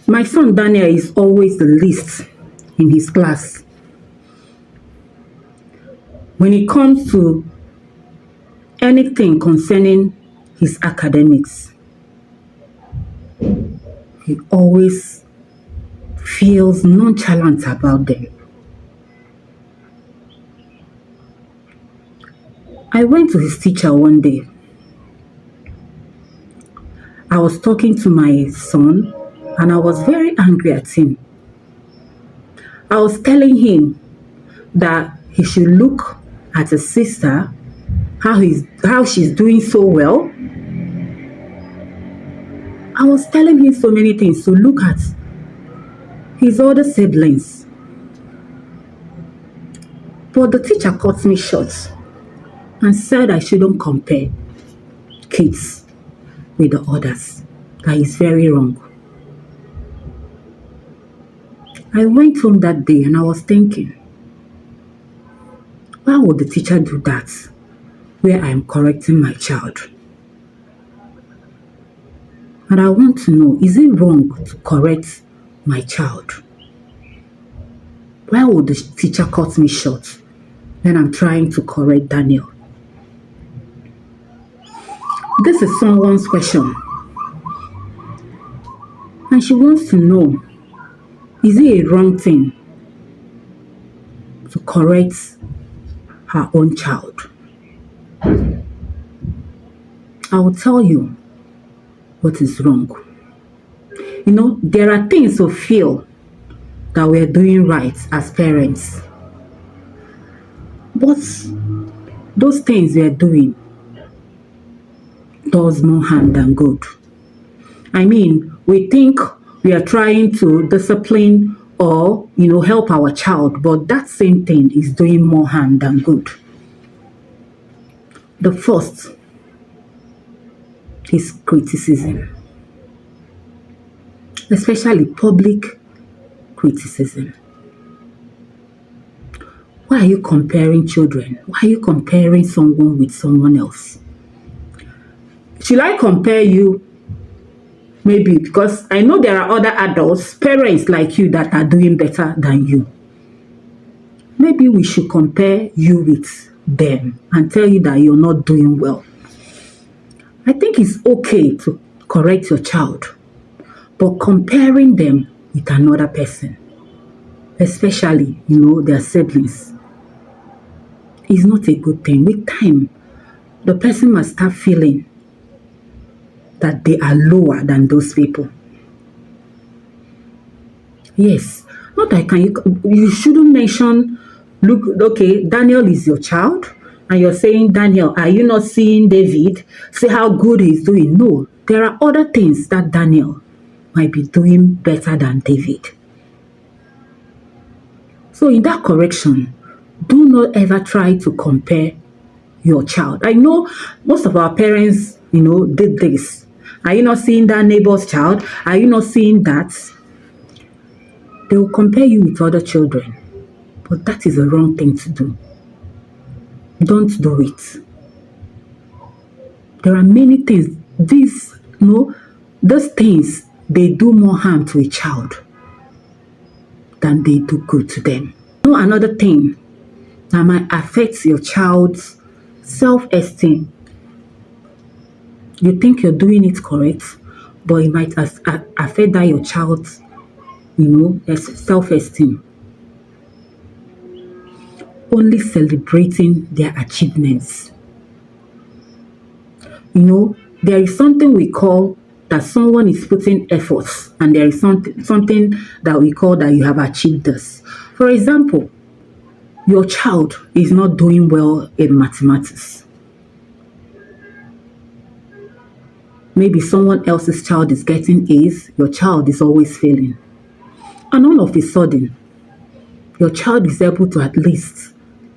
My son Daniel is always the least in his class. When it comes to anything concerning his academics, he always feels nonchalant about them. I went to his teacher one day. I was talking to my son and I was very angry at him. I was telling him that he should look at his sister, how she's doing so well. I was telling him so many things to look at his other siblings. But the teacher cut me short and said I shouldn't compare kids with the others. That is very wrong. I went home that day and I was thinking, why would the teacher do that where I am correcting my child? And I want to know, is it wrong to correct my child? Why would the teacher cut me short when I'm trying to correct Daniel? This is someone's question. And she wants to know, is it a wrong thing to correct her own child? I will tell you what is wrong. You know, there are things we feel that we're doing right as parents. But those things we're doing does more harm than good. I mean, we think we are trying to discipline or, help our child, but that same thing is doing more harm than good. The first is criticism, especially public criticism. Why are you comparing children? Why are you comparing someone with someone else? Should I compare you? Maybe because I know there are other adults, parents like you that are doing better than you. Maybe we should compare you with them and tell you that you're not doing well. I think it's okay to correct your child, but comparing them with another person, especially, their siblings, is not a good thing. With time, the person must start feeling that they are lower than those people. Yes, not that you shouldn't mention, look, okay, Daniel is your child, and you're saying, Daniel, are you not seeing David? See how good he's doing. No, there are other things that Daniel might be doing better than David. So in that correction, do not ever try to compare your child. I know most of our parents, did this. Are you not seeing that neighbor's child? Are you not seeing that? They will compare you with other children. But that is a wrong thing to do. Don't do it. There are many things. These things, they do more harm to a child than they do good to them. Another thing that might affect your child's self-esteem. You think you're doing it correct, but it might affect that your child's, self-esteem. Only celebrating their achievements. There is something we call that someone is putting efforts, and there is something that we call that you have achieved this. For example, your child is not doing well in mathematics. Maybe someone else's child is getting A's, your child is always failing. And all of a sudden, your child is able to at least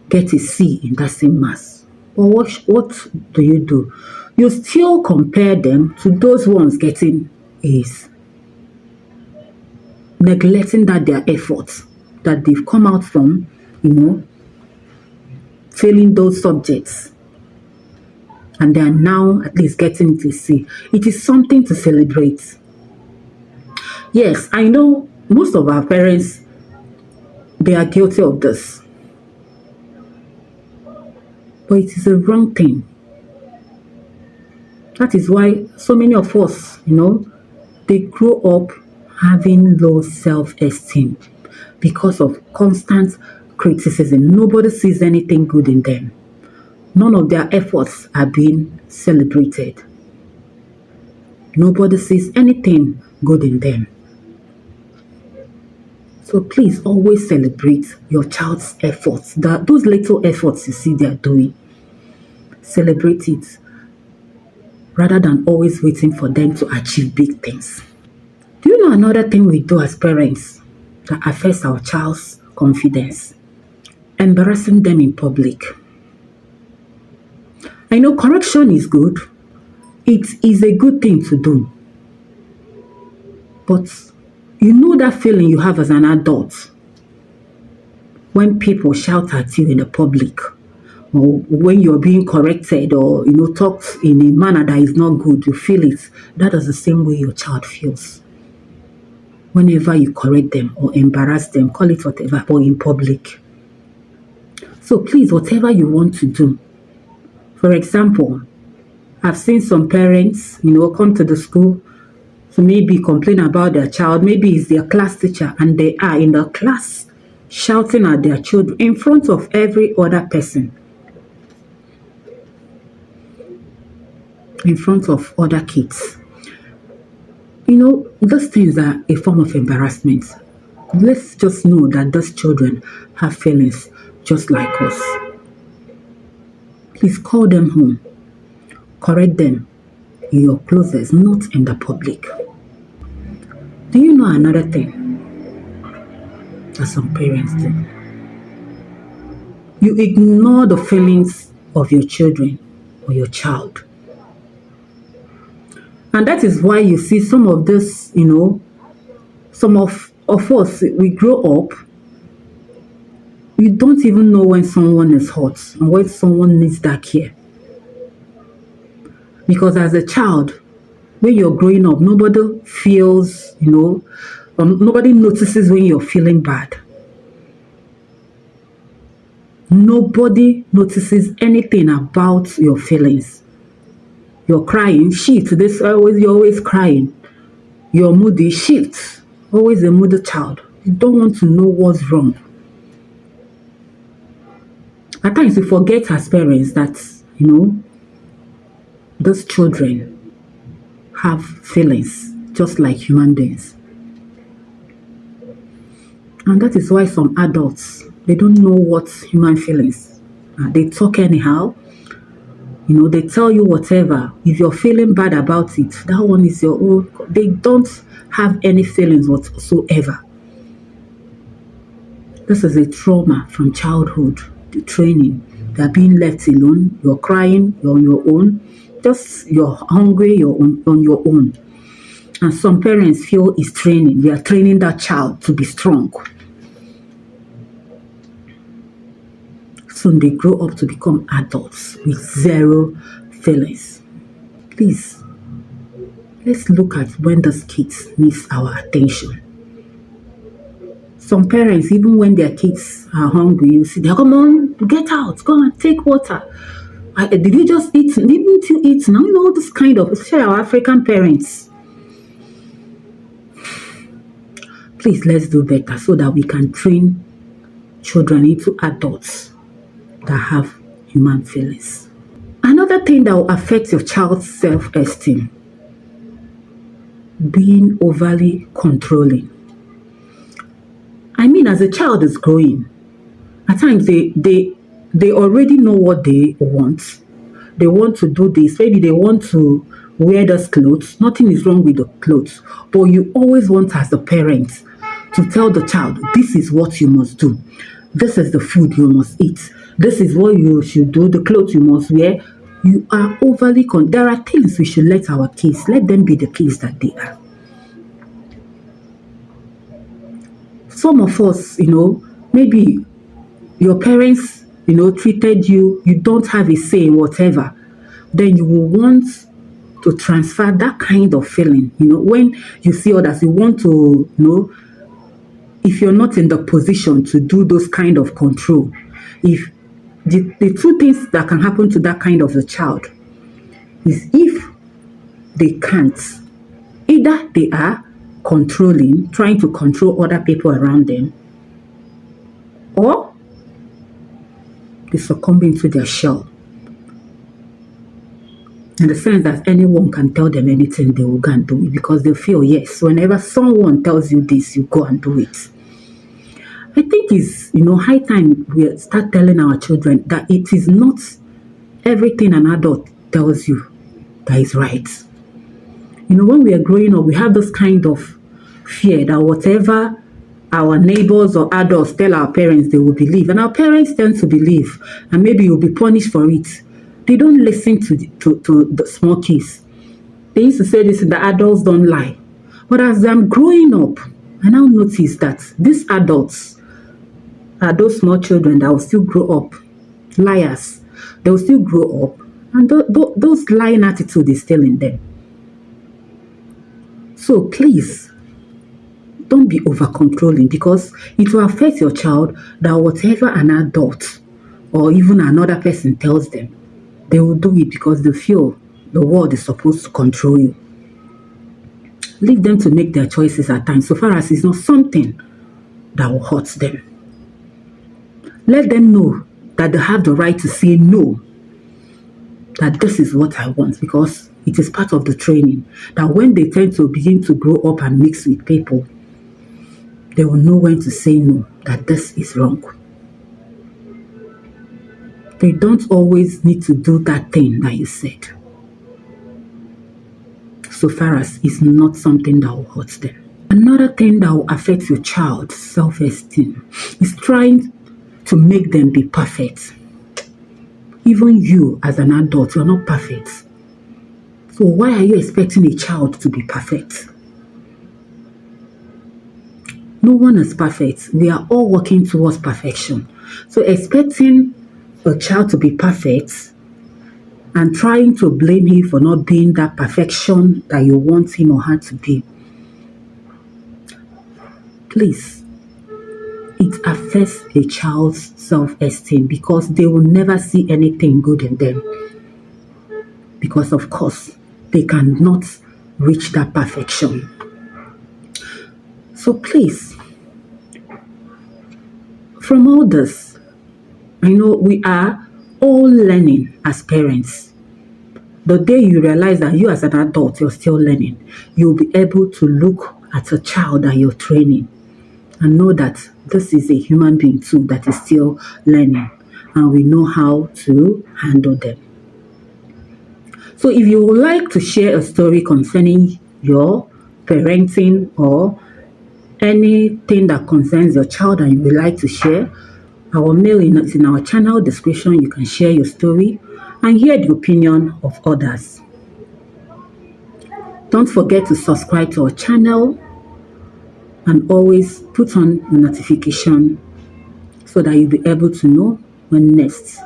get a C in that same maths. But what do? You still compare them to those ones getting A's, neglecting that their efforts that they've come out from, failing those subjects. And they are now at least getting to C. It is something to celebrate. Yes, I know most of our parents, they are guilty of this, but it is a wrong thing. That is why so many of us, they grow up having low self esteem because of constant criticism. Nobody sees anything good in them. None of their efforts are being celebrated. Nobody sees anything good in them. So please always celebrate your child's efforts. Those little efforts you see they are doing, celebrate it rather than always waiting for them to achieve big things. Do you know another thing we do as parents that affects our child's confidence? Embarrassing them in public. I know correction is good. It is a good thing to do. But you know that feeling you have as an adult when people shout at you in the public, or when you're being corrected, or talked in a manner that is not good, you feel it. That is the same way your child feels whenever you correct them or embarrass them, call it whatever, or in public. So please, whatever you want to do. For example, I've seen some parents, come to the school to maybe complain about their child. Maybe it's their class teacher and they are in the class shouting at their children in front of every other person, in front of other kids. Those things are a form of embarrassment. Let's just know that those children have feelings just like us. Please call them home. Correct them in your closest, not in the public. Do you know another thing that some parents do? You ignore the feelings of your children or your child. And that is why you see some of this, some of us, we grow up, we don't even know when someone is hurt and when someone needs that care. Because as a child, when you're growing up, nobody feels, nobody notices when you're feeling bad. Nobody notices anything about your feelings. You're crying, shit, you're always crying. You're moody, shit, always a moody child. You don't want to know what's wrong. At times we forget as parents that, those children have feelings just like human beings. And that is why some adults, they don't know what human feelings are. They talk anyhow. They tell you whatever. If you're feeling bad about it, that one is your own. They don't have any feelings whatsoever. This is a trauma from childhood, the training. They're being left alone. You're crying, you're on your own. Just you're hungry, you're on your own. And some parents feel it's training. They are training that child to be strong. Soon they grow up to become adults with zero feelings. Please, let's look at when those kids need our attention. Some parents, even when their kids are hungry, you see, they come on, get out, go and take water. Did you just eat? Didn't you eat? Now, this kind of, especially our African parents. Please, let's do better so that we can train children into adults that have human feelings. Another thing that will affect your child's self-esteem, being overly controlling. I mean, as a child is growing, at times they already know what they want. They want to do this. Maybe they want to wear those clothes. Nothing is wrong with the clothes. But you always want as a parent to tell the child, this is what you must do. This is the food you must eat. This is what you should do. The clothes you must wear. You are overly there are things we should let our kids, let them be the kids that they are. Some of us, maybe your parents, treated you, you don't have a say in whatever. Then you will want to transfer that kind of feeling. When you see others, you want to if you're not in the position to do those kind of control, if the two things that can happen to that kind of a child is if they can't, either they are controlling, trying to control other people around them, or they succumb into their shell. In the sense that anyone can tell them anything, they will go and do it because they feel, yes, whenever someone tells you this, you go and do it. I think it's, high time we start telling our children that it is not everything an adult tells you that is right. When we are growing up, we have this kind of fear that whatever our neighbors or adults tell our parents, they will believe. And our parents tend to believe, and maybe you'll be punished for it. They don't listen to the small kids. They used to say this, the adults don't lie. But as I'm growing up, I now notice that these adults are those small children that will still grow up liars. They will still grow up, and those lying attitude is still in them. So please, don't be over controlling, because it will affect your child that whatever an adult or even another person tells them, they will do it because they feel the world is supposed to control you. Leave them to make their choices at times, so far as it's not something that will hurt them. Let them know that they have the right to say no, that this is what I want, because it is part of the training, that when they tend to begin to grow up and mix with people, they will know when to say no, that this is wrong. They don't always need to do that thing that you said, so far as it's not something that will hurt them. Another thing that will affect your child's self-esteem is trying to make them be perfect. Even you as an adult, you're not perfect. So why are you expecting a child to be perfect? No one is perfect. We are all working towards perfection. So expecting a child to be perfect and trying to blame him for not being that perfection that you want him or her to be, please, it affects a child's self-esteem, because they will never see anything good in them. Because of course, they cannot reach that perfection. So please, from all this, I know we are all learning as parents. The day you realize that you as an adult, you're still learning, you'll be able to look at a child that you're training and know that this is a human being too that is still learning, and we know how to handle them. So if you would like to share a story concerning your parenting or anything that concerns your child and you would like to share, our mail is in our channel description. You can share your story and hear the opinion of others. Don't forget to subscribe to our channel and always put on the notification so that you'll be able to know when next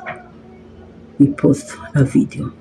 we post a video.